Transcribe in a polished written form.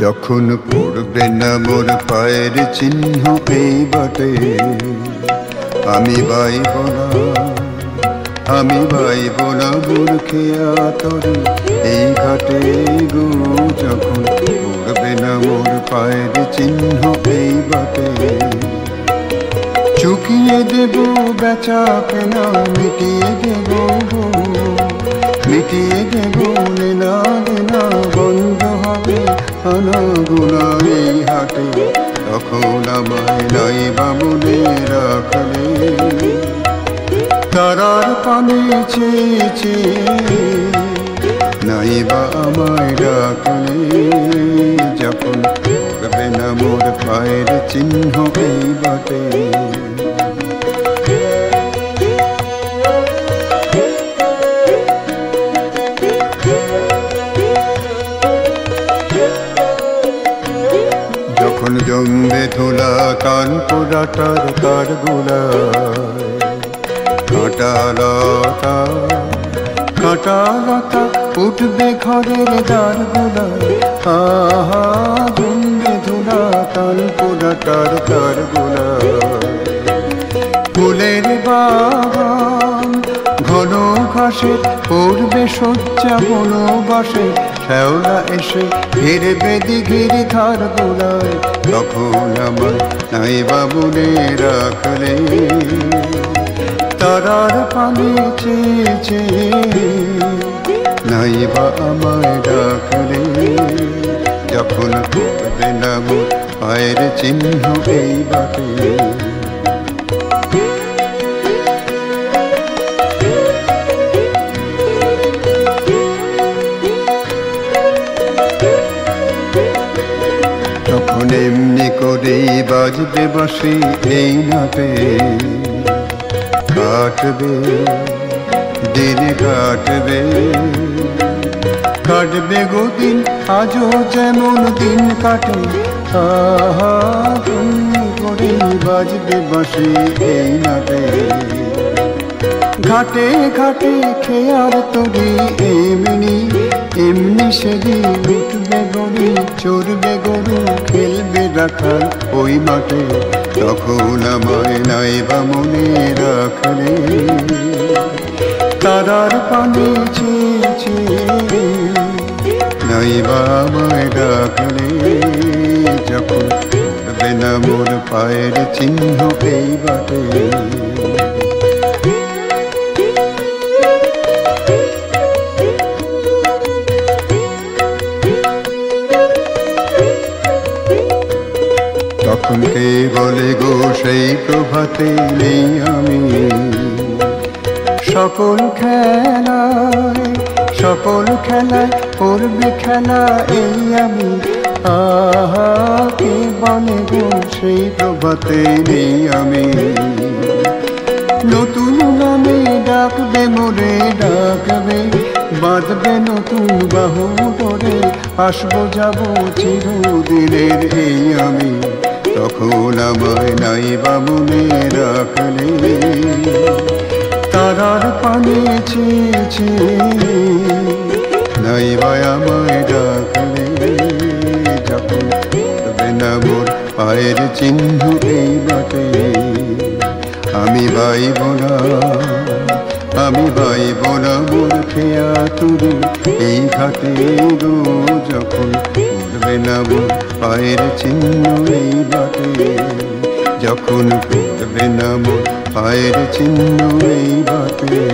যখন পড়বে না মোর পায়ের চিহ্ন এই বাটে, আমি বাইব না, আমি বাইব না বুরখিয়া তরি এই ঘাটে গো। যখন পড়বে না মোর পায়ের চিহ্ন এই বাটে, চুকিয়ে দেব বেচা কেনা, মিটিয়ে দেব মিটিয়ে দেব লেনা দেনা, বন্ধ হবে আনাগোনা এই হাটে। তখন আমায় নাইবা মনে রাখলে, তারার পানে চেয়েছে নাইবা আমায় রাখলে। যখন পড়বে না মোর পায়ের চিহ্ন এই বাটে, যখন জমবে ধুলা কান পোড়াটার তার গুলায়, কাঁটা লতা কাঁটা লতা উঠবে ঘরের দ্বার গুলায়। আহা জমবে ধুলা কান পোড়াটার তার গুলায়, ফুলের বাগান ঘন ঘাসে পড়বে শয্যা বনবাসে, শ্যাওলা এসে ঘিরবে দিঘির ধার গোলায়। তখন আমার নাইবা মনে রাখলে, তারার পানে চেয়েছে নাইবা আমায় রাখলে। যখন পড়বে না মোর পায়ের চিহ্ন এই বাটে, তখন এমনি করেই বাজবে বাঁশি এই নাটে। কাটবে দিন কাটবে, কাটবে গো দিন আজও যেমন দিন কাটে। আহা এমনি করেই বাজবে বাঁশি এই নাটে। ঘাটে ঘাটে খেয়ার তরি এমনি এমনি সেদিন উঠবে গরু, চড়বে গরু, খেলবে রাখাল ওই মাঠে। তখন আমায় নাইবা মনে রাখলে, তারার পানে চেয়েছে নাইবা আমায় রাখলে। যখন পড়বে না মোর পায়ের চিহ্ন এই বাটে, তখন কে বলে গো সেই প্রভাতে নেই আমি। সকল খেলায় করবে খেলা এই আমি। আহা কে বলে গো সেই প্রভাতে নেই আমি। নতুন নামে ডাকবে মোরে ডাকবে, বাঁধবে নতুন বাহু ধরে, আসবো যাবো চিরদিনের এই আমি। তখন আমায় নাইবা মনে রাখলে, তারার পানে চেয়েছে নাইবা আমায় রাখলে। যখন পড়বে না মোর পায়ের চিহ্ন এই বাটে, আমি বাইব না, আমি বাইব না মোর খেয়া তুরি এই ঘাটে গো। যখন পড়বে না মোর পায়ের চিহ্ন এই বাটে, যখন পড়বে না মোর পায়ের চিহ্ন এই বাটে।